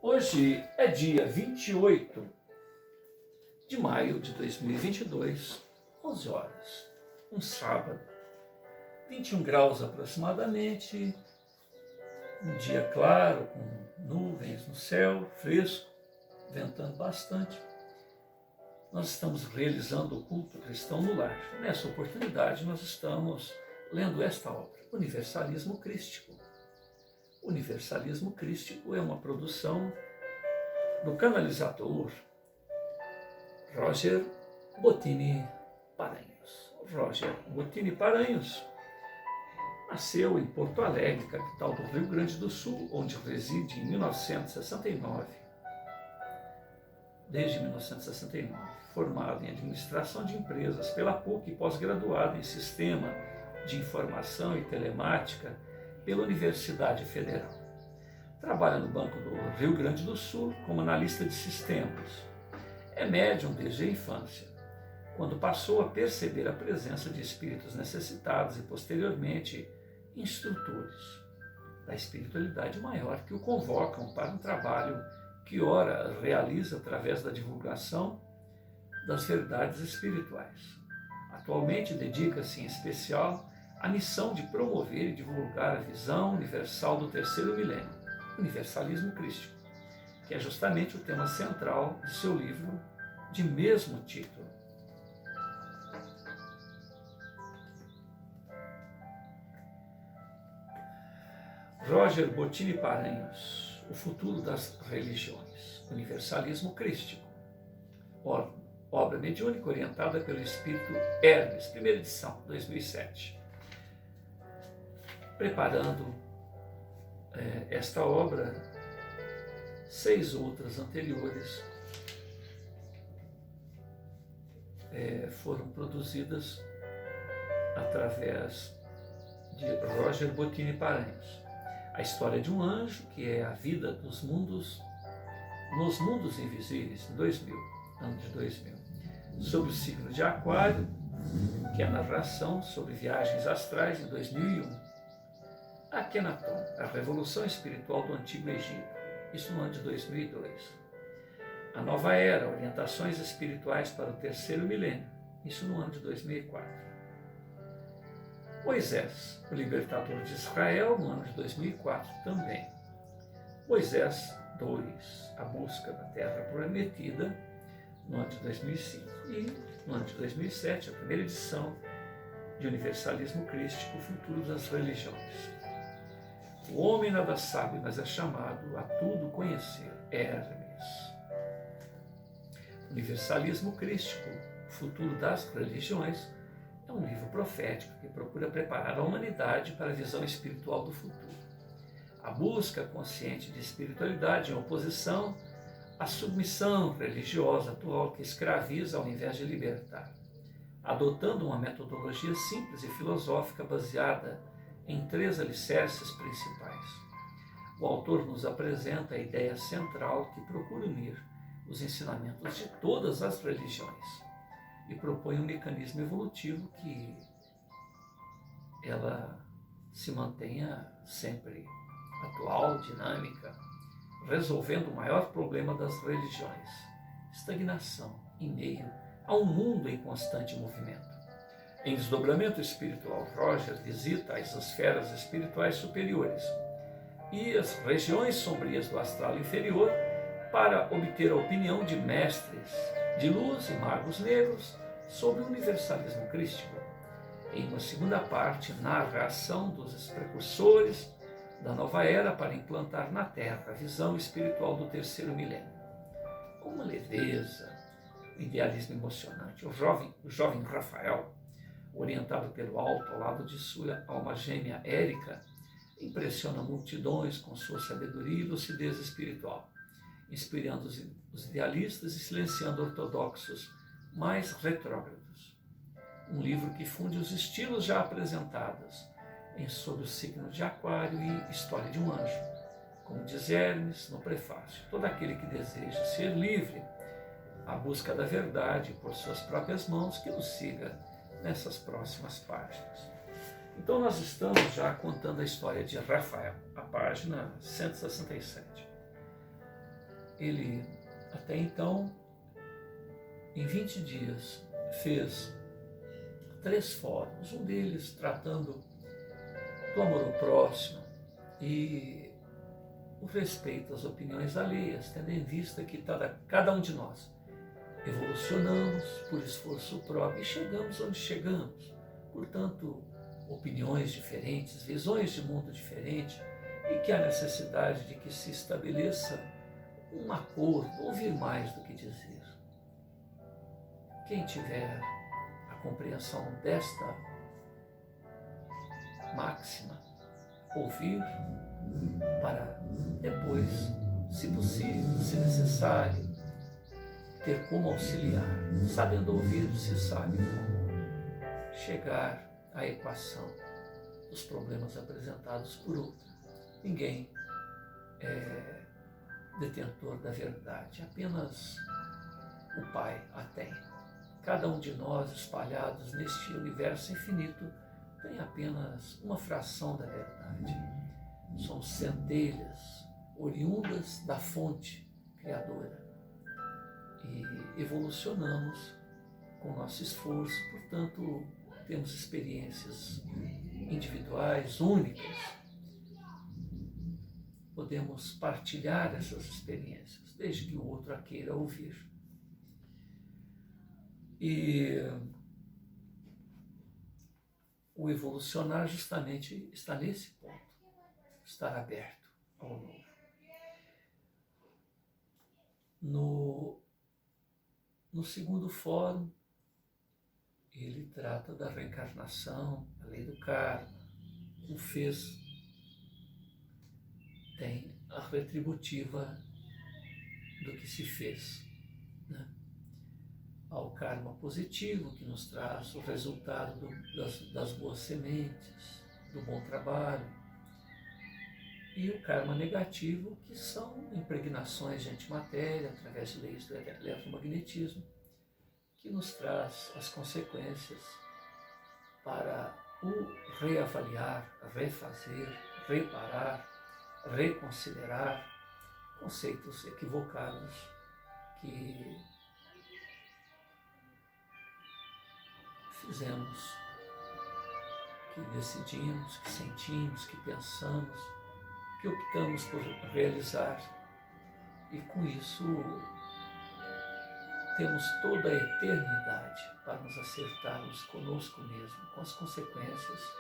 Hoje é dia 28 de maio de 2022, 11 horas, um sábado, 21 graus aproximadamente, um dia claro, com nuvens no céu, fresco, ventando bastante. Nós estamos realizando o culto cristão no lar. Nessa oportunidade, nós estamos lendo esta obra, Universalismo Crístico. Universalismo Crístico é uma produção do canalizador Roger Bottini Paranhos. Roger Bottini Paranhos nasceu em Porto Alegre, capital do Rio Grande do Sul, onde reside em 1969. Desde 1969, formado em Administração de Empresas pela PUC e pós-graduado em Sistema de Informação e Telemática pela Universidade Federal. Trabalha no Banco do Rio Grande do Sul como analista de sistemas. É médium desde a infância, quando passou a perceber a presença de espíritos necessitados e, posteriormente, instrutores da espiritualidade maior que o convocam para um trabalho que ora realiza através da divulgação das verdades espirituais. Atualmente dedica-se em especial à missão de promover e divulgar a visão universal do terceiro milênio, Universalismo Crístico, que é justamente o tema central de seu livro de mesmo título. Roger Bottini Paranhos, O Futuro das Religiões, Universalismo Crístico, obra mediúnica orientada pelo espírito Hermes, primeira edição, 2007. Preparando esta obra, 6 outras anteriores foram produzidas através de Roger Bottini Paranhos. A história de um anjo, que é a vida dos mundos, nos mundos invisíveis, em 2000, ano de 2000. Sobre o signo de Aquário, que é a narração sobre viagens astrais, em 2001. Akhenaton, a revolução espiritual do Antigo Egito, isso no ano de 2002. A Nova Era, orientações espirituais para o terceiro milênio, isso no ano de 2004. Moisés, o libertador de Israel, no ano de 2004 também. Moisés 2, a busca da terra prometida, no ano de 2005. E no ano de 2007, a primeira edição de Universalismo Crístico, O Futuro das Religiões. O homem nada sabe, mas é chamado a tudo conhecer. Hermes. Universalismo Crístico, O Futuro das Religiões, é um livro profético que procura preparar a humanidade para a visão espiritual do futuro. A busca consciente de espiritualidade em oposição à submissão religiosa atual que escraviza ao invés de libertar, adotando uma metodologia simples e filosófica baseada em 3 alicerces principais. O autor nos apresenta a ideia central que procura unir os ensinamentos de todas as religiões e propõe um mecanismo evolutivo que ela se mantenha sempre atual, dinâmica, resolvendo o maior problema das religiões, estagnação em meio a um mundo em constante movimento. Em Desdobramento Espiritual, Roger visita as esferas espirituais superiores e as regiões sombrias do astral inferior para obter a opinião de mestres de luz e magos negros sobre o universalismo crístico. Em uma segunda parte, narra a ação dos precursores da nova era para implantar na Terra a visão espiritual do terceiro milênio. Com uma leveza, um idealismo emocionante, o jovem Rafael, orientado pelo alto ao lado de sua alma gêmea Érica, impressiona multidões com sua sabedoria e lucidez espiritual, inspirando os idealistas e silenciando ortodoxos mais retrógrados. Um livro que funde os estilos já apresentados em Sob o Signo de Aquário e História de um Anjo. Como diz Hermes no prefácio, todo aquele que deseja ser livre à busca da verdade por suas próprias mãos, que nos siga nessas próximas páginas. Então nós estamos já contando a história de Rafael, a página 167. Ele, até então, em 20 dias, fez 3 fóruns, um deles tratando do amor ao próximo e o respeito às opiniões alheias, tendo em vista que cada um de nós evolucionamos por esforço próprio e chegamos onde chegamos. Portanto, opiniões diferentes, visões de mundo diferentes, e que há necessidade de que se estabeleça um acordo, ouvir mais do que dizer. Quem tiver a compreensão desta máxima, ouvir para depois, se possível, se necessário, ter como auxiliar. Sabendo ouvir, se sabe como chegar à equação dos problemas apresentados por outra. Ninguém é detentor da verdade, apenas o Pai a tem. Cada um de nós, espalhados neste universo infinito, tem apenas uma fração da verdade. São centelhas oriundas da fonte criadora. E evolucionamos com nosso esforço, portanto, temos experiências individuais, únicas. Podemos partilhar essas experiências, desde que o outro a queira ouvir. E o evolucionar justamente está nesse ponto, estar aberto ao novo. No segundo fórum, ele trata da reencarnação, a lei do karma. O fez tem a retributiva do que se fez, né? Ao karma positivo, que nos traz o resultado das boas sementes, do bom trabalho, e o karma negativo, que são impregnações de antimatéria através de leis do eletromagnetismo, que nos traz as consequências para o reavaliar, refazer, reparar, reconsiderar conceitos equivocados que fizemos, que decidimos, que sentimos, que pensamos, que optamos por realizar, e com isso temos toda a eternidade para nos acertarmos conosco mesmo, com as consequências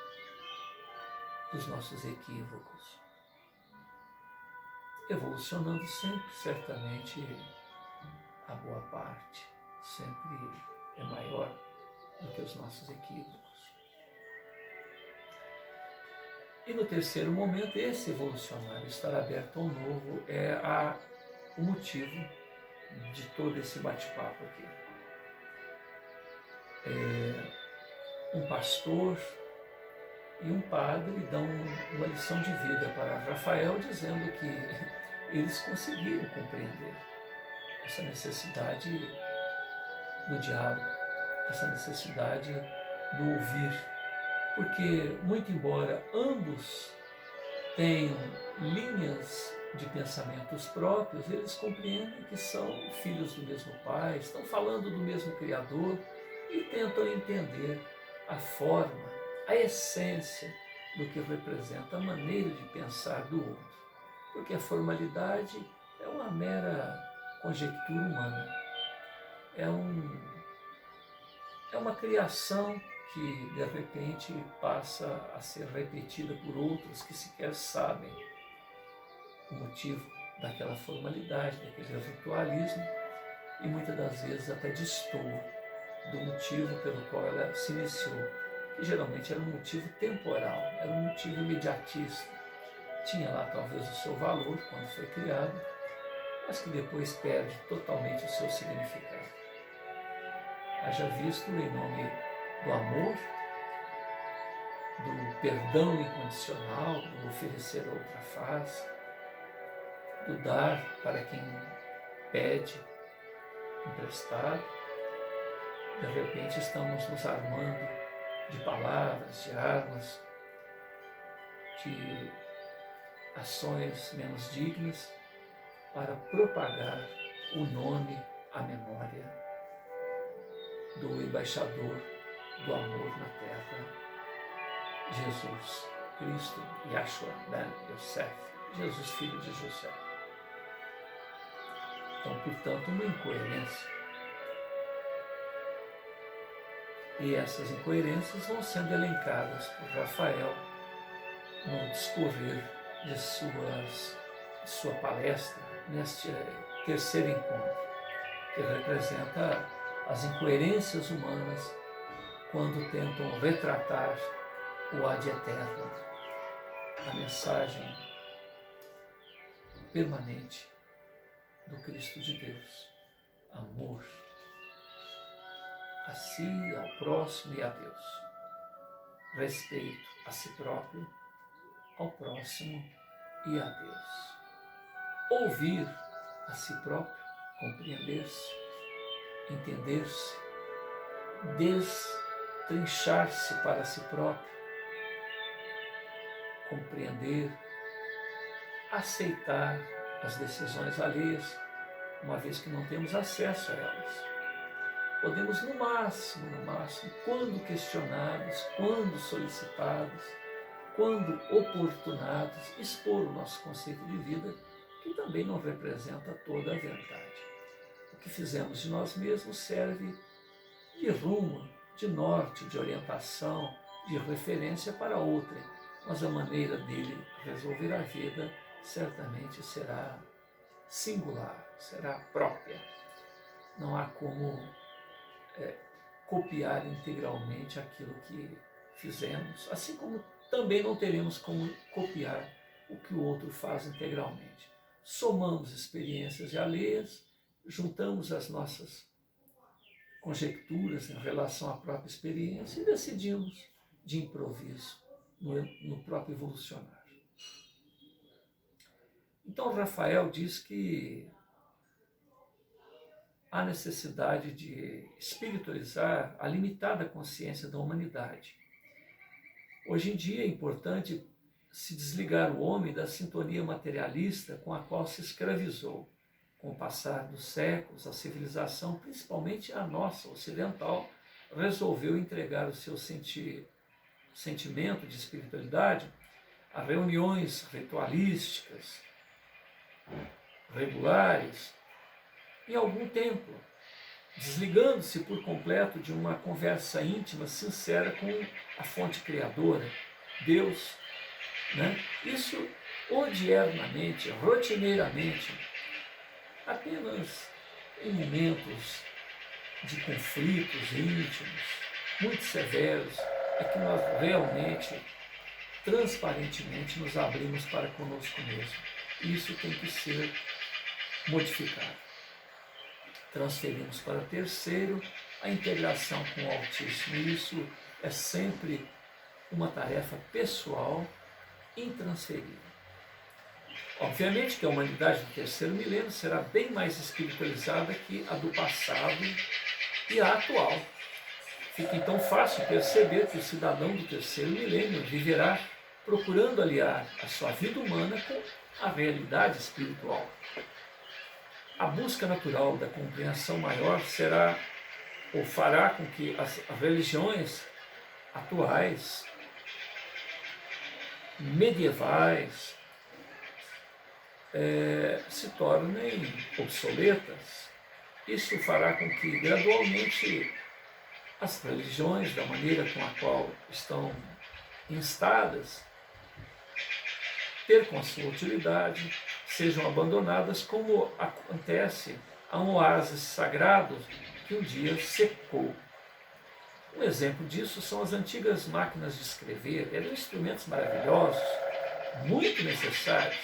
dos nossos equívocos. Evolucionando sempre, certamente, a boa parte sempre é maior do que os nossos equívocos. E no terceiro momento, esse evolucionário, estar aberto ao novo, é o motivo de todo esse bate-papo aqui. Um pastor e um padre dão uma lição de vida para Rafael, dizendo que eles conseguiram compreender essa necessidade do diálogo, essa necessidade do ouvir, porque, muito embora ambos tenham linhas de pensamentos próprios, eles compreendem que são filhos do mesmo Pai, estão falando do mesmo Criador e tentam entender a forma, a essência do que representa a maneira de pensar do outro. Porque a formalidade é uma mera conjectura humana, é uma criação que, de repente, passa a ser repetida por outros que sequer sabem o motivo daquela formalidade, daquele ritualismo, e muitas das vezes até destoa do motivo pelo qual ela se iniciou, que geralmente era um motivo temporal, era um motivo imediatista. Tinha lá talvez o seu valor quando foi criado, mas que depois perde totalmente o seu significado. Haja visto, em nome do amor, do perdão incondicional, do oferecer a outra face, do dar para quem pede emprestado, de repente estamos nos armando de palavras, de armas, de ações menos dignas, para propagar o nome, a memória do embaixador do amor na terra, Jesus Cristo, Yahshua ben Yosef, Jesus filho de José. Então, portanto, uma incoerência. E essas incoerências vão sendo elencadas por Rafael no discorrer de sua palestra, neste terceiro encontro, que representa as incoerências humanas quando tentam retratar o ad eterno, a mensagem permanente do Cristo de Deus, amor a si, ao próximo e a Deus, respeito a si próprio, ao próximo e a Deus, ouvir a si próprio, compreender-se, entender-se, destrinchar-se para si próprio, compreender, aceitar as decisões alheias, uma vez que não temos acesso a elas. Podemos, no máximo, quando questionados, quando solicitados, quando oportunados, expor o nosso conceito de vida, que também não representa toda a verdade. O que fizemos de nós mesmos serve de rumo, de norte, de orientação, de referência para outra, mas a maneira dele resolver a vida certamente será singular, será própria. Não há como copiar integralmente aquilo que fizemos, assim como também não teremos como copiar o que o outro faz integralmente. Somamos experiências alheias, juntamos as nossas conjecturas em relação à própria experiência e decidimos de improviso no próprio evolucionar. Então, Rafael diz que há necessidade de espiritualizar a limitada consciência da humanidade. Hoje em dia é importante se desligar o homem da sintonia materialista com a qual se escravizou. Com o passar dos séculos, a civilização, principalmente a nossa ocidental, resolveu entregar o seu sentimento de espiritualidade a reuniões ritualísticas, regulares, em algum tempo, desligando-se por completo de uma conversa íntima, sincera com a fonte criadora, Deus. Isso odiernamente, rotineiramente, apenas em momentos de conflitos íntimos, muito severos, é que nós realmente, transparentemente, nos abrimos para conosco mesmo. Isso tem que ser modificado. Transferimos para terceiro a integração com o Altíssimo. E isso é sempre uma tarefa pessoal intransferível. Obviamente que a humanidade do terceiro milênio será bem mais espiritualizada que a do passado e a atual. Fica então fácil perceber que o cidadão do terceiro milênio viverá procurando aliar a sua vida humana com a realidade espiritual. A busca natural da compreensão maior será ou fará com que as religiões atuais, medievais, se tornem obsoletas. Isso fará com que gradualmente as religiões, da maneira com a qual estão instadas, percam a sua utilidade, sejam abandonadas, como acontece a um oásis sagrado que um dia secou. Um exemplo disso são as antigas máquinas de escrever. Eram instrumentos maravilhosos, muito necessários.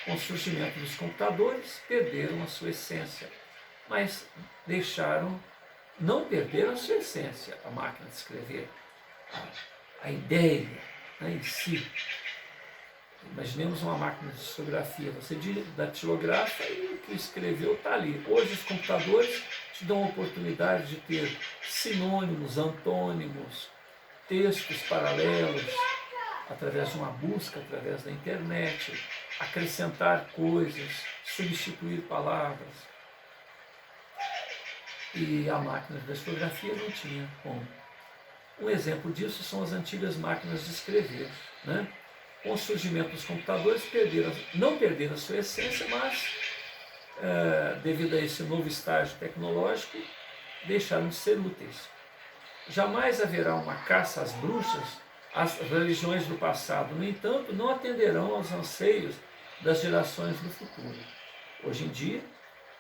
Com o surgimento dos computadores, perderam a sua essência, mas não perderam a sua essência, a máquina de escrever, a ideia em si. Imaginemos uma máquina de xilografia, você datilografa e o que escreveu está ali. Hoje os computadores te dão a oportunidade de ter sinônimos, antônimos, textos paralelos, através de uma busca, através da internet, acrescentar coisas, substituir palavras. E a máquina de datilografia não tinha como. Um exemplo disso são as antigas máquinas de escrever, né? Com o surgimento dos computadores, não perderam a sua essência, mas, devido a esse novo estágio tecnológico, deixaram de ser úteis. Jamais haverá uma caça às bruxas. As religiões do passado, no entanto, não atenderão aos anseios das gerações do futuro. Hoje em dia,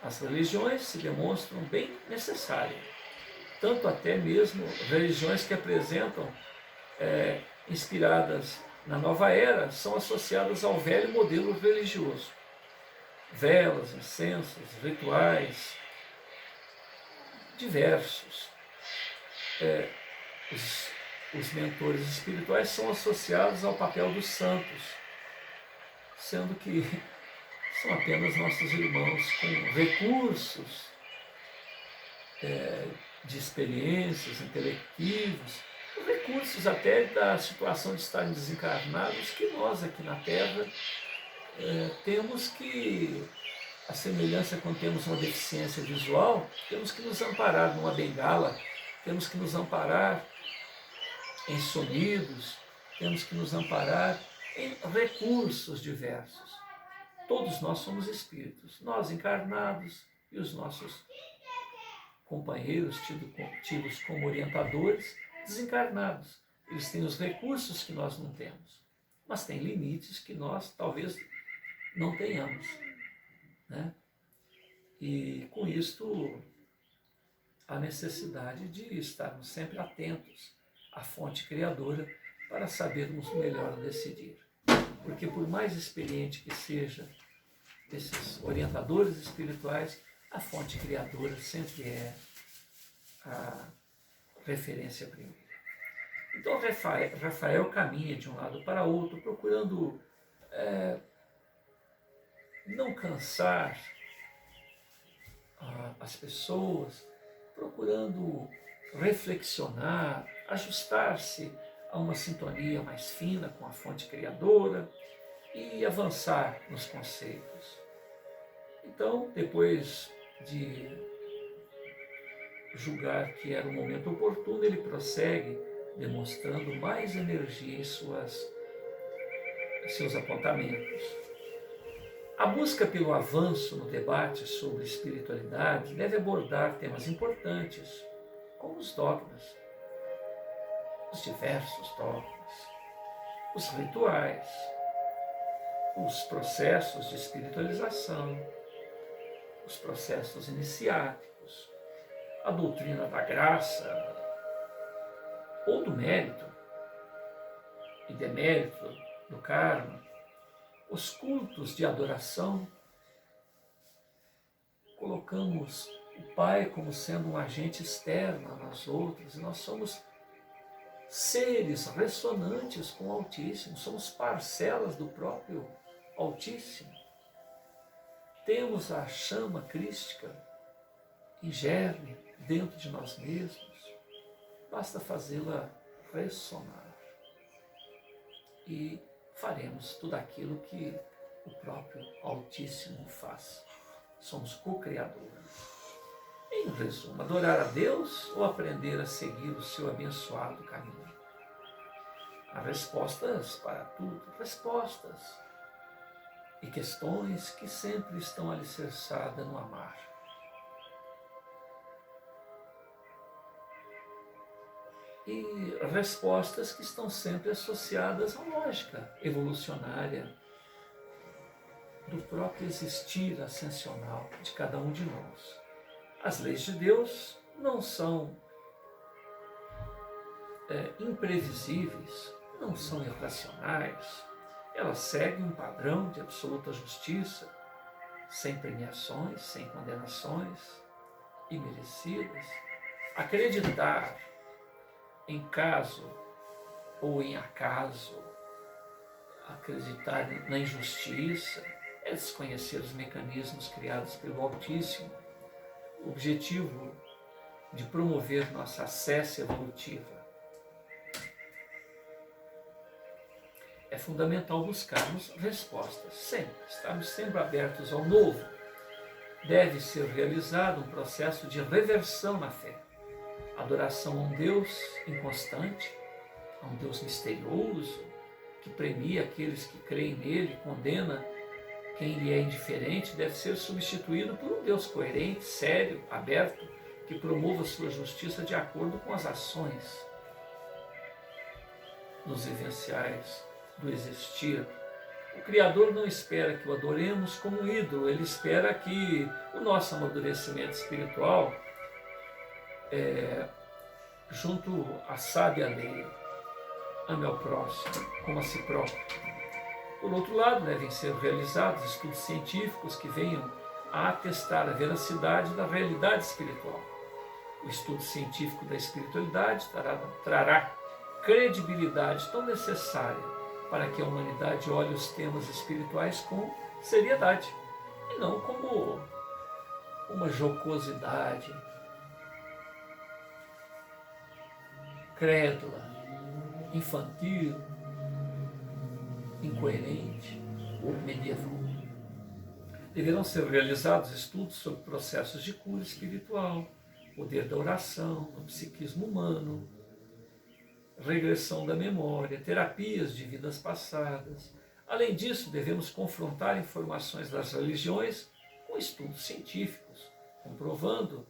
as religiões se demonstram bem necessárias. Tanto até mesmo religiões que apresentam, inspiradas na nova era, são associadas ao velho modelo religioso. Velas, incensos, rituais diversos. Os mentores espirituais são associados ao papel dos santos, sendo que são apenas nossos irmãos com recursos de experiências intelectivos, recursos até da situação de estarem desencarnados, que nós aqui na Terra temos que, a semelhança quando temos uma deficiência visual, temos que nos amparar numa bengala, temos que nos amparar em sonidos, temos que nos amparar em recursos diversos. Todos nós somos espíritos, nós encarnados e os nossos companheiros tidos como orientadores desencarnados. Eles têm os recursos que nós não temos, mas tem limites que nós talvez não tenhamos, né? E com isto, a necessidade de estarmos sempre atentos à fonte criadora para sabermos melhor decidir. Porque por mais experiente que seja esses orientadores espirituais, a fonte criadora sempre é a referência primeira. Então Rafael caminha de um lado para outro, procurando não cansar as pessoas, procurando reflexionar, ajustar-se a uma sintonia mais fina com a fonte criadora e avançar nos conceitos. Então, depois de julgar que era o momento oportuno, ele prossegue demonstrando mais energia em seus apontamentos. A busca pelo avanço no debate sobre espiritualidade deve abordar temas importantes, como os dogmas, os diversos dogmas, os rituais, os processos de espiritualização, os processos iniciáticos, a doutrina da graça ou do mérito e demérito do karma, os cultos de adoração. Colocamos o Pai como sendo um agente externo a nós outros, e nós somos seres ressonantes com o Altíssimo, somos parcelas do próprio Altíssimo. Temos a chama crística em germe dentro de nós mesmos, basta fazê-la ressonar e faremos tudo aquilo que o próprio Altíssimo faz. Somos co-criadores. Em resumo, adorar a Deus ou aprender a seguir o seu abençoado caminho? Há respostas para tudo, respostas e questões que sempre estão alicerçadas no amar. E respostas que estão sempre associadas à lógica evolucionária do próprio existir ascensional de cada um de nós. As leis de Deus não são imprevisíveis, não são irracionais. Elas seguem um padrão de absoluta justiça, sem premiações, sem condenações imerecidas. Acreditar em caso ou em acaso, acreditar na injustiça, é desconhecer os mecanismos criados pelo Altíssimo, o objetivo de promover nossa acesse evolutiva. é fundamental buscarmos respostas, sempre, estarmos sempre abertos ao novo. Deve ser realizado um processo de reversão na fé, adoração a um Deus inconstante, a um Deus misterioso, que premia aqueles que creem nele, condena quem lhe é indiferente, deve ser substituído por um Deus coerente, sério, aberto, que promova sua justiça de acordo com as ações nos vivenciais do existir. O Criador não espera que o adoremos como um ídolo, ele espera que o nosso amadurecimento espiritual, junto à sábia lei, ame ao próximo como a si próprio. Por outro lado, devem ser realizados estudos científicos que venham a atestar a veracidade da realidade espiritual. O estudo científico da espiritualidade trará credibilidade tão necessária para que a humanidade olhe os temas espirituais com seriedade e não como uma jocosidade crédula, infantil, incoerente ou medieval. Deverão ser realizados estudos sobre processos de cura espiritual, poder da oração, do psiquismo humano, regressão da memória, terapias de vidas passadas. Além disso, devemos confrontar informações das religiões com estudos científicos, comprovando.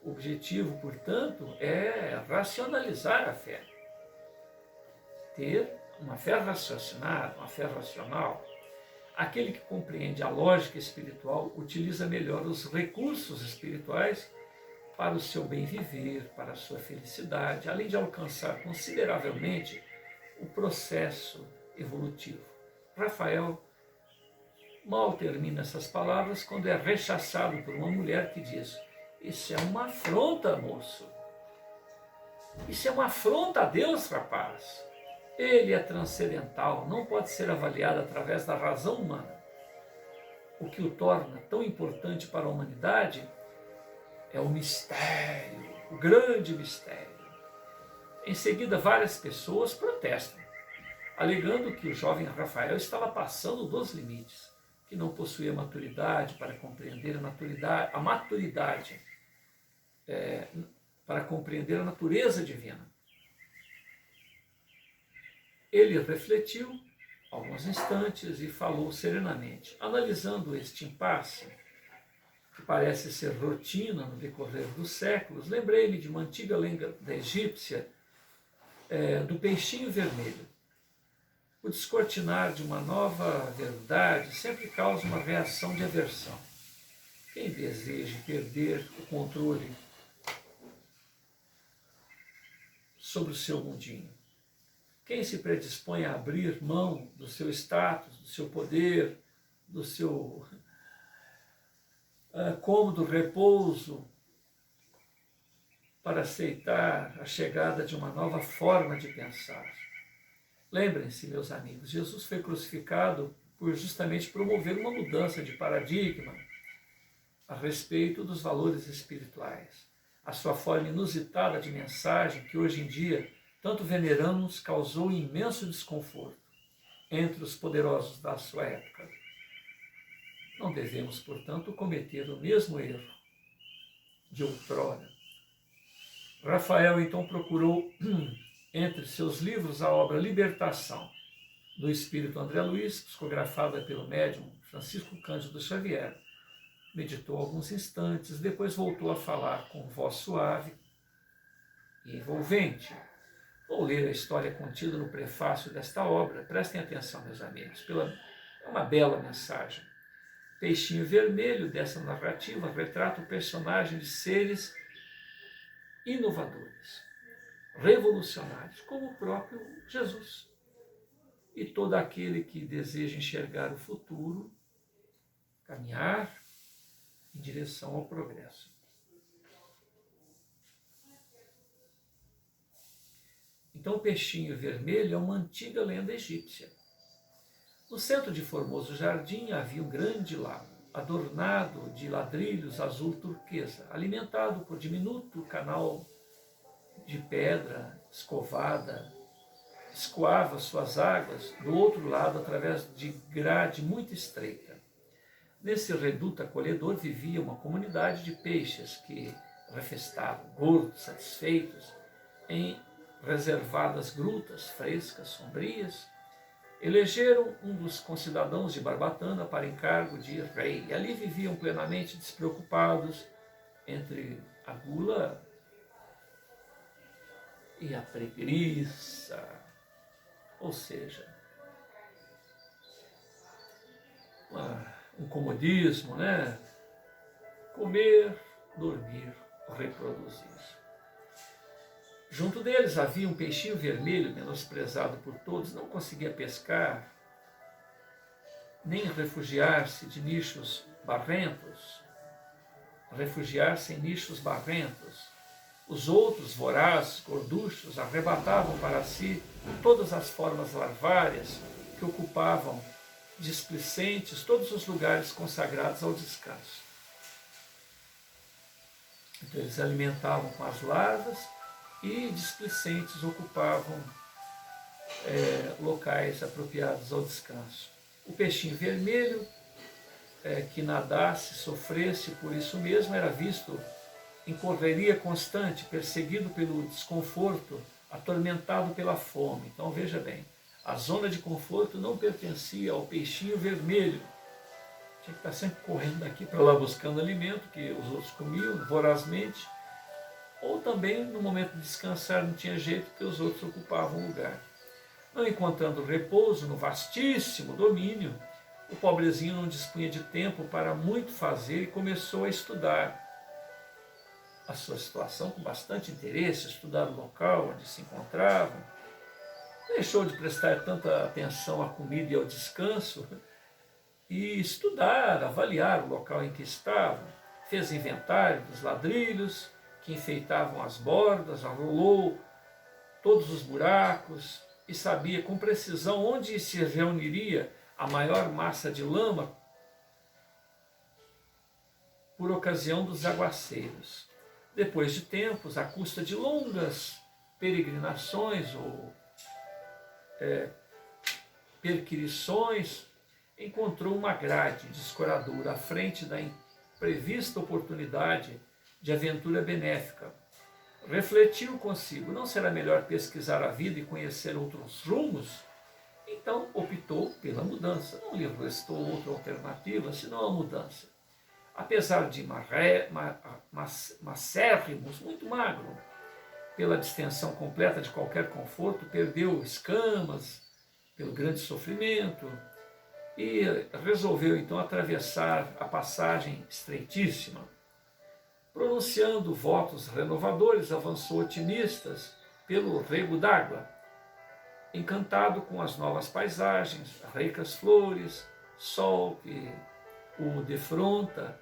O objetivo, portanto, é racionalizar a fé. Ter uma fé raciocinada, uma fé racional. Aquele que compreende a lógica espiritual utiliza melhor os recursos espirituais para o seu bem viver, para a sua felicidade, além de alcançar consideravelmente o processo evolutivo. Rafael mal termina essas palavras quando é rechaçado por uma mulher que diz: isso é uma afronta, moço. Isso é uma afronta a Deus, rapaz. Ele é transcendental, não pode ser avaliado através da razão humana. O que o torna tão importante para a humanidade é o mistério, o grande mistério. Em seguida, várias pessoas protestam, alegando que o jovem Rafael estava passando dos limites, que não possuía maturidade para compreender a maturidade para compreender a natureza divina. Ele refletiu alguns instantes e falou serenamente. Analisando este impasse, que parece ser rotina no decorrer dos séculos, lembrei-me de uma antiga lenda egípcia do peixinho vermelho. O descortinar de uma nova verdade sempre causa uma reação de aversão. Quem deseja perder o controle sobre o seu mundinho? Quem se predispõe a abrir mão do seu status, do seu poder, do seu cômodo repouso, para aceitar a chegada de uma nova forma de pensar? Lembrem-se, meus amigos, Jesus foi crucificado por justamente promover uma mudança de paradigma a respeito dos valores espirituais. A sua forma inusitada de mensagem, que hoje em dia tanto veneramos, causou imenso desconforto entre os poderosos da sua época. Não devemos, portanto, cometer o mesmo erro de outrora. Rafael então procurou entre seus livros a obra Libertação, do espírito André Luiz, psicografada pelo médium Francisco Cândido Xavier. Meditou alguns instantes, depois voltou a falar com voz suave e envolvente. Vou ler a história contida no prefácio desta obra. Prestem atenção, meus amigos, é uma bela mensagem. Peixinho Vermelho, dessa narrativa, retrata o personagem de seres inovadores, revolucionários, como o próprio Jesus. E todo aquele que deseja enxergar o futuro, caminhar em direção ao progresso. Então, o peixinho vermelho é uma antiga lenda egípcia. No centro de formoso jardim havia um grande lago, adornado de ladrilhos azul turquesa, alimentado por diminuto canal de pedra escovada, escoava suas águas do outro lado através de grade muito estreita. Nesse reduto acolhedor vivia uma comunidade de peixes que refestavam, gordos, satisfeitos, em reservadas grutas frescas, sombrias. Elegeram um dos concidadãos de Barbatana para encargo de rei, e ali viviam plenamente despreocupados entre a gula e a preguiça, ou seja, um comodismo, né? Comer, dormir, reproduzir. Junto deles havia um peixinho vermelho, menosprezado por todos, não conseguia pescar, nem refugiar-se de nichos barrentos, refugiar-se em nichos barrentos. Os outros, vorazes, gorduchos, arrebatavam para si todas as formas larvárias que ocupavam displicentes todos os lugares consagrados ao descanso. Então eles se alimentavam com as larvas e displicentes ocupavam locais apropriados ao descanso. O peixinho vermelho, que nadasse, sofresse por isso mesmo, era visto em correria constante, perseguido pelo desconforto, atormentado pela fome. Então veja bem, a zona de conforto não pertencia ao peixinho vermelho. Tinha que estar sempre correndo daqui para lá buscando alimento, que os outros comiam vorazmente, ou também no momento de descansar não tinha jeito, porque os outros ocupavam o lugar. Não encontrando repouso no vastíssimo domínio, o pobrezinho não dispunha de tempo para muito fazer e começou a estudar a sua situação com bastante interesse, estudar o local onde se encontravam. Deixou de prestar tanta atenção à comida e ao descanso e estudar, avaliar o local em que estava. Fez inventário dos ladrilhos que enfeitavam as bordas, arrolou todos os buracos e sabia com precisão onde se reuniria a maior massa de lama por ocasião dos aguaceiros. Depois de tempos, à custa de longas peregrinações ou perquirições, encontrou uma grade de escoradura à frente da imprevista oportunidade de aventura benéfica. Refletiu consigo, não será melhor pesquisar a vida e conhecer outros rumos? Então optou pela mudança. Não lhe restou outra alternativa senão a mudança. Apesar de macérrimos, muito magro, pela distensão completa de qualquer conforto, perdeu escamas pelo grande sofrimento e resolveu então atravessar a passagem estreitíssima. Pronunciando votos renovadores, avançou otimistas pelo rego d'água, encantado com as novas paisagens, ricas flores, sol que o defronta,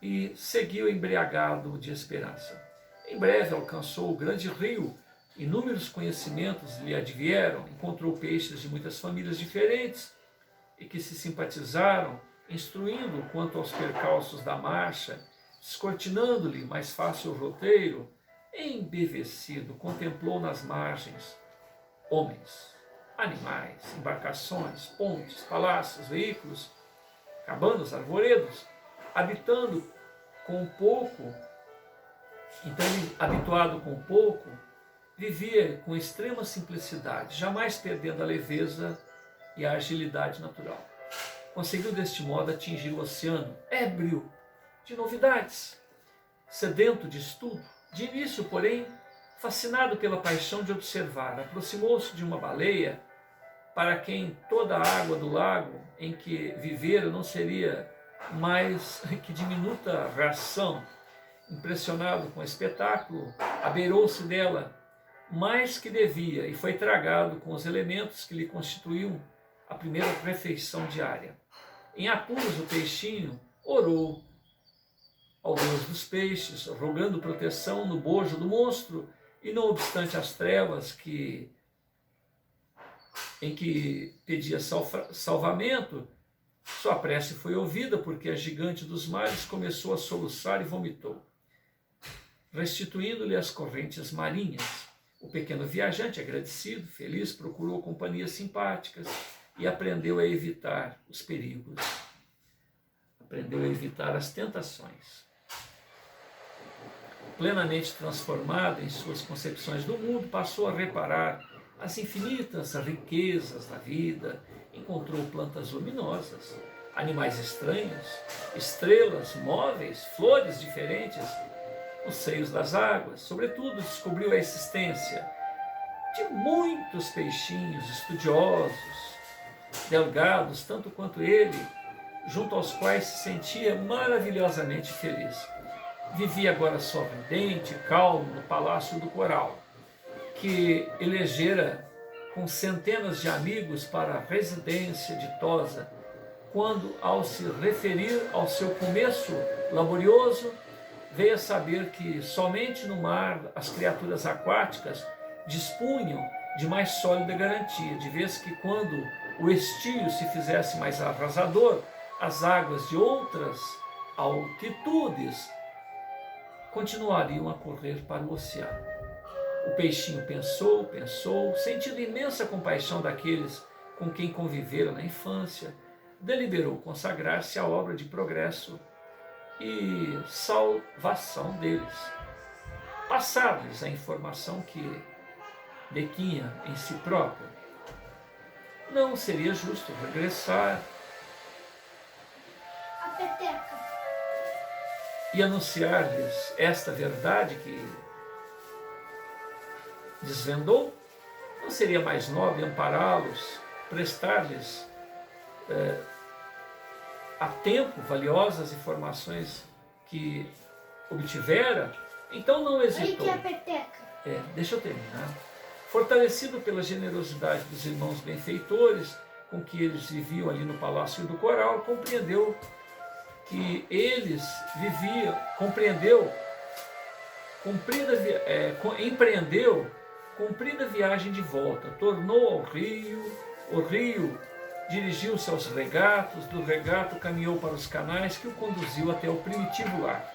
e seguiu embriagado de esperança. Em breve alcançou o grande rio, inúmeros conhecimentos lhe advieram, encontrou peixes de muitas famílias diferentes e que se simpatizaram, instruindo quanto aos percalços da marcha, descortinando-lhe mais fácil o roteiro. Embevecido, contemplou nas margens homens, animais, embarcações, pontes, palácios, veículos, cabanas, arvoredos, habitando com pouco. Então ele, habituado com pouco, vivia com extrema simplicidade, jamais perdendo a leveza e a agilidade natural. Conseguiu deste modo atingir o oceano, ébrio de novidades, sedento de estudo. De início, porém, fascinado pela paixão de observar, aproximou-se de uma baleia, para quem toda a água do lago em que vivera não seria mais que diminuta ração. Impressionado com o espetáculo, abeirou-se dela mais que devia e foi tragado com os elementos que lhe constituíam a primeira refeição diária. Em apuros, o peixinho orou ao Deus dos peixes, rogando proteção no bojo do monstro, e não obstante as trevas em que pedia salvamento, sua prece foi ouvida, porque a gigante dos mares começou a soluçar e vomitou, restituindo-lhe as correntes marinhas. O pequeno viajante, agradecido, feliz, procurou companhias simpáticas e aprendeu a evitar os perigos, aprendeu a evitar as tentações. Plenamente transformado em suas concepções do mundo, passou a reparar as infinitas riquezas da vida, encontrou plantas luminosas, animais estranhos, estrelas móveis, flores diferentes, nos seios das águas. Sobretudo, descobriu a existência de muitos peixinhos estudiosos, delgados, tanto quanto ele, junto aos quais se sentia maravilhosamente feliz. Vivia agora sorridente, calmo, no Palácio do Coral, que elegera com centenas de amigos para a residência ditosa, quando, ao se referir ao seu começo laborioso, veio a saber que somente no mar as criaturas aquáticas dispunham de mais sólida garantia, de vez que quando o estio se fizesse mais arrasador, as águas de outras altitudes continuariam a correr para o oceano. O peixinho pensou, sentindo imensa compaixão daqueles com quem convivera na infância, deliberou consagrar-se à obra de progresso e salvação deles, passar-lhes a informação que detinha em si próprio. Não seria justo regressar A peteca. e anunciar-lhes esta verdade que desvendou? Não seria mais nobre ampará-los, prestar-lhes a tempo valiosas informações que obtivera? Então não hesitou. Aí que é a peteca. Deixa eu terminar. Fortalecido pela generosidade dos irmãos benfeitores com que eles viviam ali no Palácio do Coral, compreendeu que eles viviam, empreendeu comprida viagem de volta, tornou ao rio, o rio dirigiu-se aos regatos, do regato caminhou para os canais que o conduziu até o primitivo lar.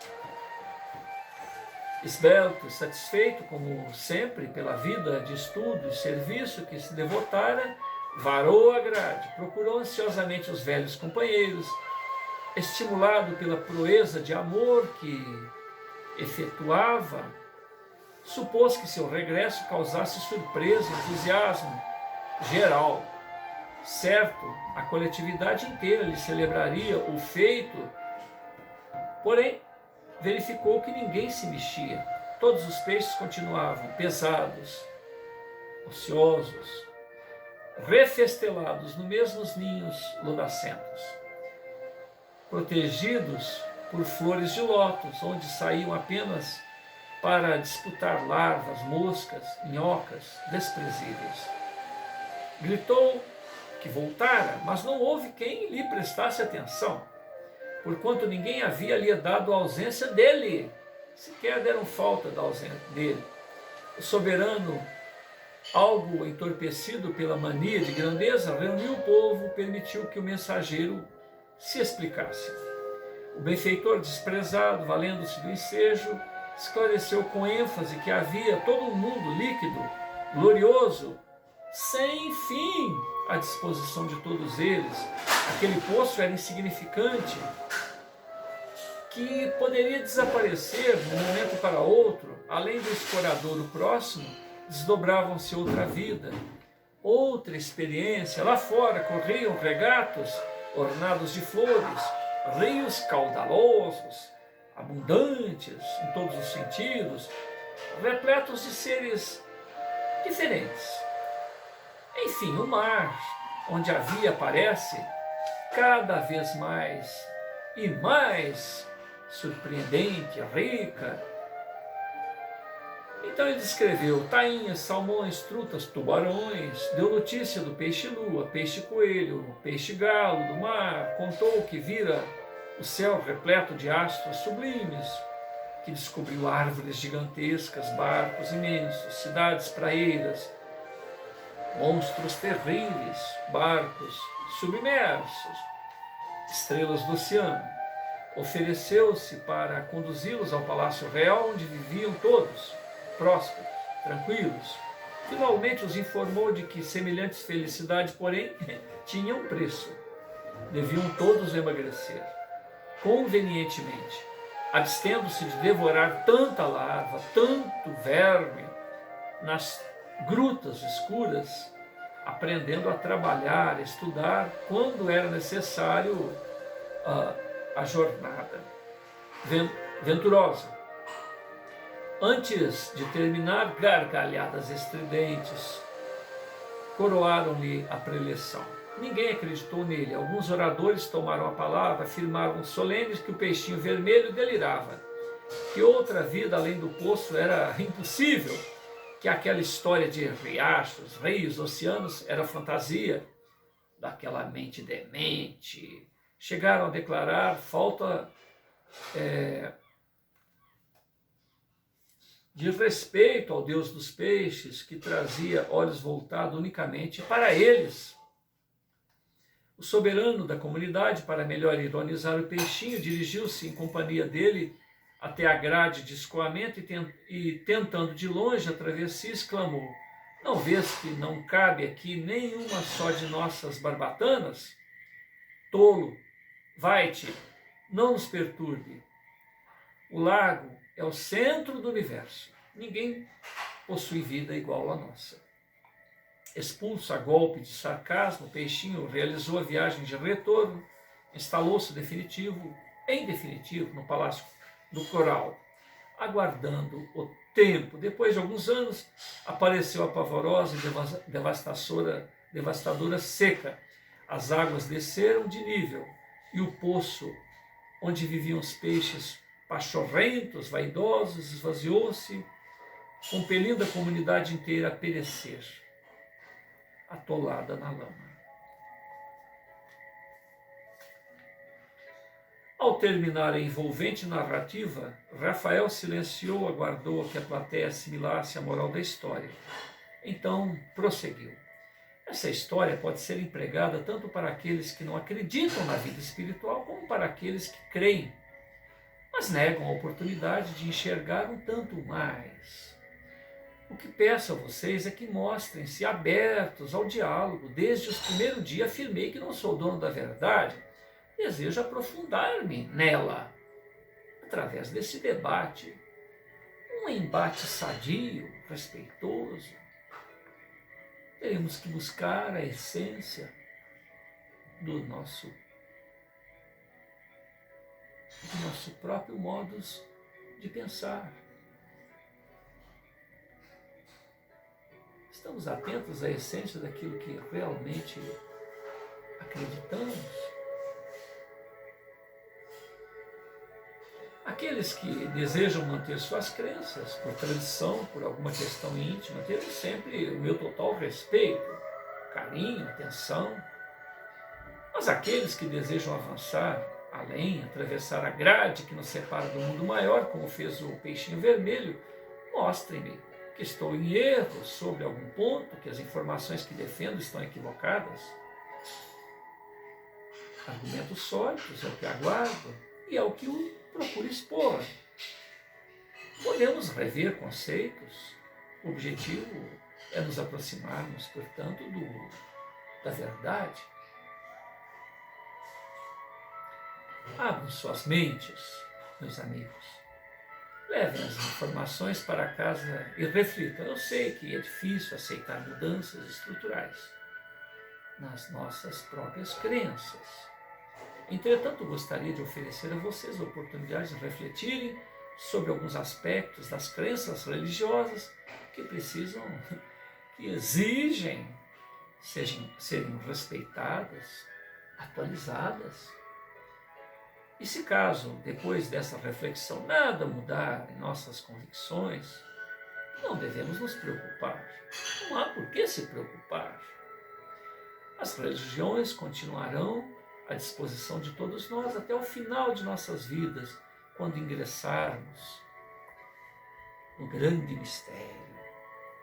Esbelto, satisfeito, como sempre, pela vida de estudo e serviço que se devotara, varou a grade, procurou ansiosamente os velhos companheiros, estimulado pela proeza de amor que efetuava, supôs que seu regresso causasse surpresa, entusiasmo geral. Certo, a coletividade inteira lhe celebraria o feito, porém, verificou que ninguém se mexia. Todos os peixes continuavam pesados, ociosos, refestelados nos mesmos ninhos lodacentos, protegidos por flores de lótus, onde saíam apenas para disputar larvas, moscas, minhocas desprezíveis. Gritou que voltara, mas não houve quem lhe prestasse atenção, porquanto ninguém havia lhe dado a ausência dele, sequer deram falta da ausência dele. O soberano, algo entorpecido pela mania de grandeza, reuniu o povo, permitiu que o mensageiro se explicasse. O benfeitor, desprezado, valendo-se do ensejo, esclareceu com ênfase que havia todo um mundo líquido, glorioso, sem fim, à disposição de todos eles. Aquele poço era insignificante, que poderia desaparecer de um momento para outro. Além do escoradouro próximo, desdobravam-se outra vida, outra experiência. Lá fora corriam regatos ornados de flores, rios caudalosos, abundantes em todos os sentidos, repletos de seres diferentes. Enfim, o mar, onde a via aparece cada vez mais e mais surpreendente, rica. Então ele descreveu tainhas, salmões, trutas, tubarões, deu notícia do peixe-lua, peixe-coelho, peixe-galo do mar, contou que vira o céu repleto de astros sublimes, que descobriu árvores gigantescas, barcos imensos, cidades praeiras, monstros terríveis, barcos submersos, estrelas do oceano. Ofereceu-se para conduzi-los ao Palácio Real, onde viviam todos, prósperos, tranquilos. Finalmente os informou de que semelhantes felicidades, porém, tinham um preço. Deviam todos emagrecer, convenientemente, abstendo-se de devorar tanta larva, tanto verme, nas grutas escuras, aprendendo a trabalhar, a estudar, quando era necessário a jornada venturosa. Antes de terminar, gargalhadas estridentes coroaram-lhe a preleção. Ninguém acreditou nele. Alguns oradores tomaram a palavra, afirmaram solenes que o peixinho vermelho delirava, que outra vida além do poço era impossível, que aquela história de riachos, rios, oceanos era fantasia daquela mente demente. Chegaram a declarar falta de respeito ao Deus dos peixes, que trazia olhos voltados unicamente para eles. O soberano da comunidade, para melhor ironizar o peixinho, dirigiu-se em companhia dele até a grade de escoamento e tentando de longe a travessia, exclamou: não vês que não cabe aqui nenhuma só de nossas barbatanas? Tolo, vai-te, não nos perturbe. O lago é o centro do universo. Ninguém possui vida igual à nossa. Expulso a golpe de sarcasmo, o peixinho realizou a viagem de retorno, instalou-se em definitivo, no Palácio do Coral, aguardando o tempo. Depois de alguns anos, apareceu a pavorosa e devastadora seca. As águas desceram de nível e o poço onde viviam os peixes pachorrentos, vaidosos, esvaziou-se, compelindo a comunidade inteira a perecer, atolada na lama. Ao terminar a envolvente narrativa, Rafael silenciou, aguardou que a plateia assimilasse a moral da história. Então prosseguiu. Essa história pode ser empregada tanto para aqueles que não acreditam na vida espiritual, como para aqueles que creem, mas negam a oportunidade de enxergar um tanto mais. O que peço a vocês é que mostrem-se abertos ao diálogo. Desde os primeiros dias afirmei que não sou dono da verdade. Desejo aprofundar-me nela através desse debate. Um embate sadio, respeitoso. Teremos que buscar a essência do nosso próprio modo de pensar. Estamos atentos à essência daquilo que realmente acreditamos. Aqueles que desejam manter suas crenças por tradição, por alguma questão íntima, terão sempre o meu total respeito, carinho, atenção. Mas aqueles que desejam avançar além, atravessar a grade que nos separa do mundo maior, como fez o peixinho vermelho, mostrem-me que estou em erro sobre algum ponto, que as informações que defendo estão equivocadas. Argumentos sólidos é o que aguardo e é o que eu procuro expor. Podemos rever conceitos. O objetivo é nos aproximarmos, portanto, da verdade. Abram suas mentes, meus amigos. Levem as informações para casa e reflitam. Eu sei que é difícil aceitar mudanças estruturais nas nossas próprias crenças. Entretanto, gostaria de oferecer a vocês a oportunidade de refletirem sobre alguns aspectos das crenças religiosas que exigem serem respeitadas, atualizadas. E se caso, depois dessa reflexão, nada mudar em nossas convicções, não devemos nos preocupar. Não há por que se preocupar. As religiões continuarão à disposição de todos nós até o final de nossas vidas, quando ingressarmos no grande mistério.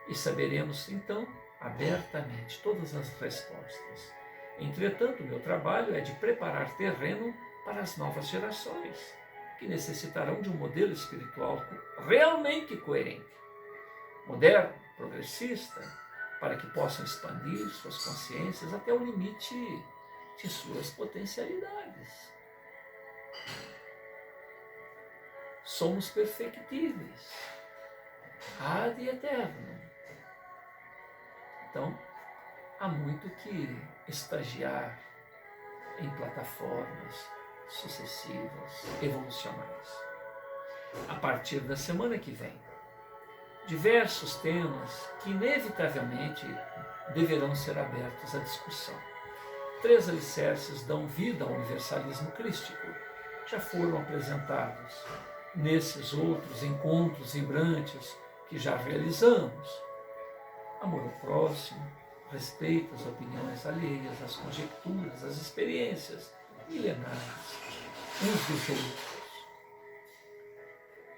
E saberemos, então, abertamente todas as respostas. Entretanto, o meu trabalho é de preparar terreno para as novas gerações, que necessitarão de um modelo espiritual realmente coerente. moderno, progressista, para que possam expandir suas consciências até o limite de suas potencialidades. Somos perfectíveis, ad eterno. Então, há muito que estagiar em plataformas sucessivas, evolucionais. A partir da semana que vem, diversos temas que inevitavelmente deverão ser abertos à discussão. 3 alicerces dão vida ao universalismo crístico. Já foram apresentados nesses outros encontros vibrantes que já realizamos. Amor ao próximo, respeito às opiniões alheias, às conjecturas, às experiências milenares uns dos outros.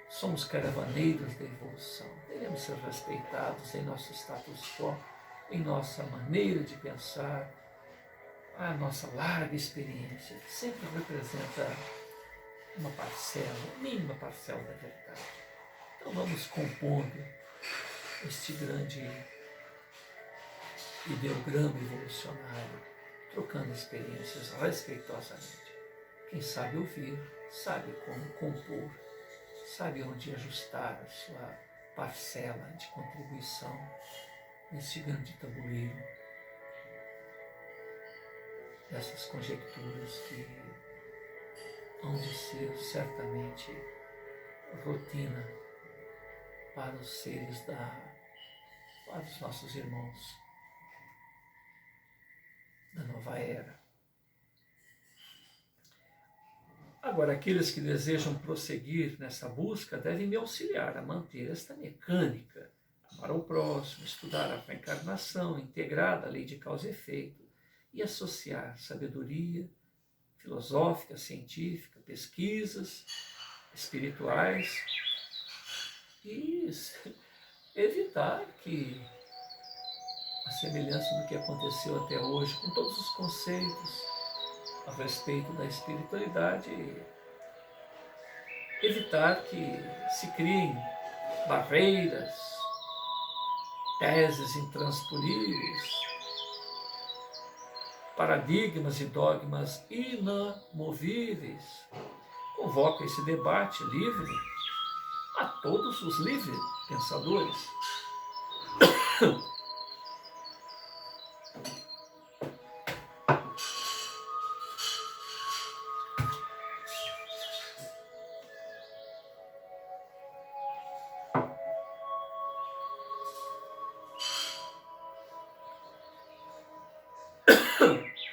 Somos caravaneiros da evolução. Devemos ser respeitados em nosso status quo, em nossa maneira de pensar, a nossa larga experiência, que sempre representa uma parcela, mínima parcela da verdade. Então vamos compondo este grande ideograma evolucionário, trocando experiências respeitosamente. Quem sabe ouvir, sabe como compor, sabe onde ajustar a sua parcela de contribuição nesse grande tabuleiro dessas conjecturas que hão de ser certamente rotina para os seres para os nossos irmãos da nova era. Agora, aqueles que desejam prosseguir nessa busca devem me auxiliar a manter esta mecânica, amar ao próximo, estudar a reencarnação integrada à lei de causa e efeito e associar sabedoria filosófica, científica, pesquisas espirituais e evitar que, a semelhança do que aconteceu até hoje, com todos os conceitos a respeito da espiritualidade, evitar que se criem barreiras, teses intransponíveis, paradigmas e dogmas inamovíveis. Convoco esse debate livre a todos os livres pensadores.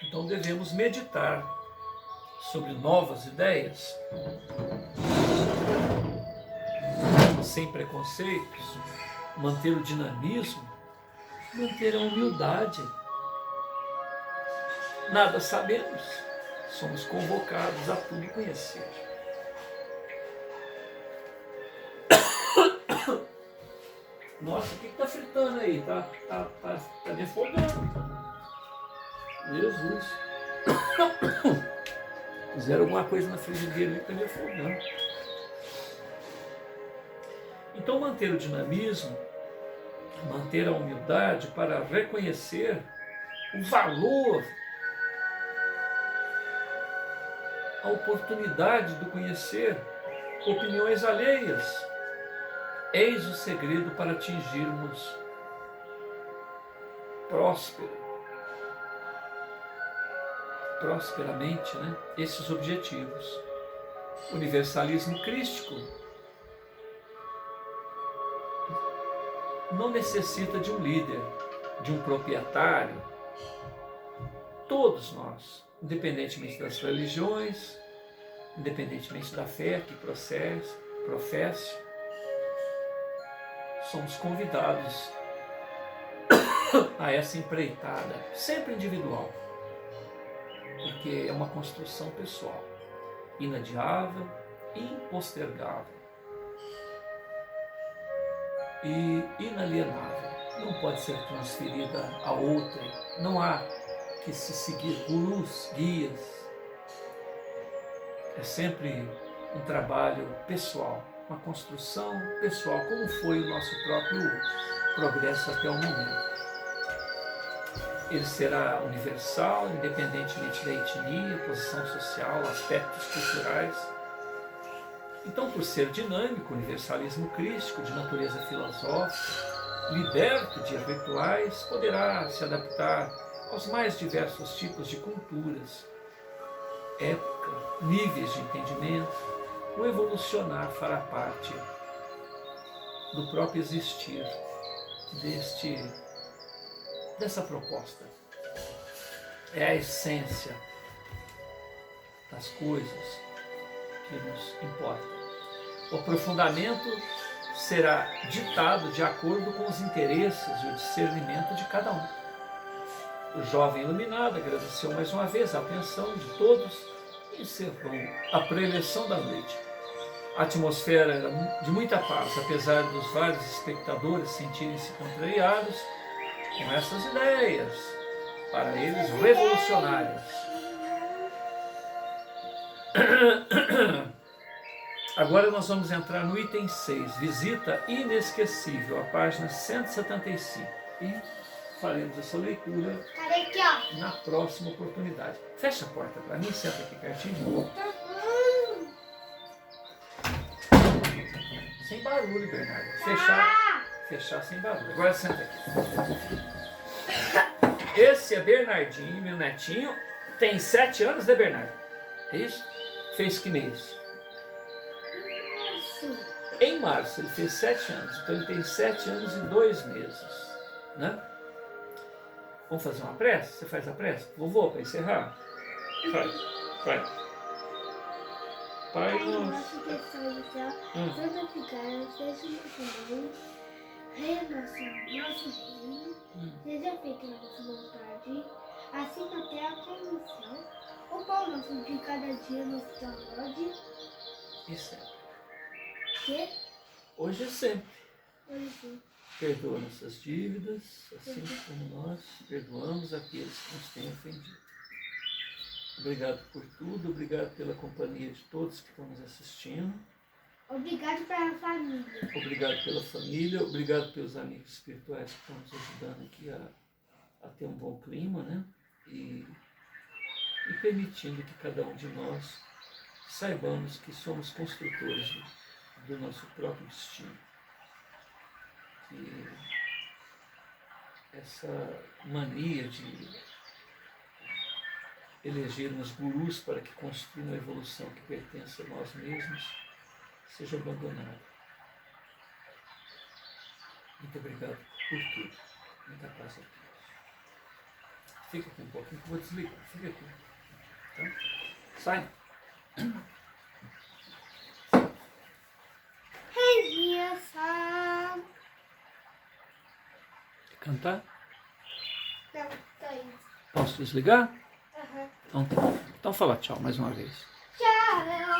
Então devemos meditar sobre novas ideias, sem preconceitos, manter o dinamismo, manter a humildade. Nada sabemos, somos convocados a tudo conhecer. Nossa, o que está fritando aí? Tá me afogando. Jesus. Fizeram alguma coisa na frigideira e está me afogando. Então, manter o dinamismo, manter a humildade para reconhecer o valor, a oportunidade de conhecer opiniões alheias. Eis o segredo para atingirmos prosperamente, esses objetivos. Universalismo crístico não necessita de um líder, de um proprietário. Todos nós, independentemente das religiões, independentemente da fé que professe, somos convidados a essa empreitada, sempre individual, porque é uma construção pessoal, inadiável, impostergável e inalienável. Não pode ser transferida a outra, não há que se seguir gurus, guias. É sempre um trabalho pessoal, uma construção pessoal, como foi o nosso próprio progresso até o momento. Ele será universal, independentemente da etnia, posição social, aspectos culturais. Então, por ser dinâmico, o universalismo crístico, de natureza filosófica, liberto de rituais, poderá se adaptar aos mais diversos tipos de culturas, época, níveis de entendimento. O evolucionar fará parte do próprio existir dessa proposta. É a essência das coisas que nos importa. O aprofundamento será ditado de acordo com os interesses e o discernimento de cada um. O jovem iluminado agradeceu mais uma vez a atenção de todos e encerrou a preleção da noite. A atmosfera era de muita paz, apesar dos vários espectadores sentirem-se contrariados com essas ideias, para eles revolucionárias. Agora nós vamos entrar no item 6, visita inesquecível, a página 175. E faremos essa leitura na próxima oportunidade. Fecha a porta para mim, senta aqui pertinho. Sem barulho, Bernardo. Fechar sem barulho. Agora senta aqui. Esse é Bernardinho, meu netinho. Tem 7 anos, né, Bernardo? É isso? Fez que mês? Em março, ele fez 7 anos. Então ele tem 7 anos e 2 meses. Né? Vamos fazer uma prece? Você faz a prece? Vovô, para encerrar? Faz. Pai nosso que estás no céu, santificado seja o teu nome, reina nosso reino, seja feita a nossa vontade, assim na terra como no céu. O pão nosso de cada dia nos dá hoje. E sempre. Que? Hoje e sempre. Hoje. Perdoa nossas dívidas, assim como nós perdoamos aqueles que nos têm ofendido. Obrigado por tudo, obrigado pela companhia de todos que estão nos assistindo. Obrigado pela família. Obrigado pela família, obrigado pelos amigos espirituais que estão nos ajudando aqui a ter um bom clima, né? E permitindo que cada um de nós saibamos que somos construtores do nosso próprio destino. Que essa mania de elegermos gurus para que construam a evolução que pertence a nós mesmos seja abandonada. Muito obrigado por tudo. Muita paz a todos. Fica aqui um pouquinho que eu vou desligar. Fica aqui. Tá? Sai. Cantar? Não, tô indo. Posso desligar? Aham. Então fala tchau mais uma vez. Tchau!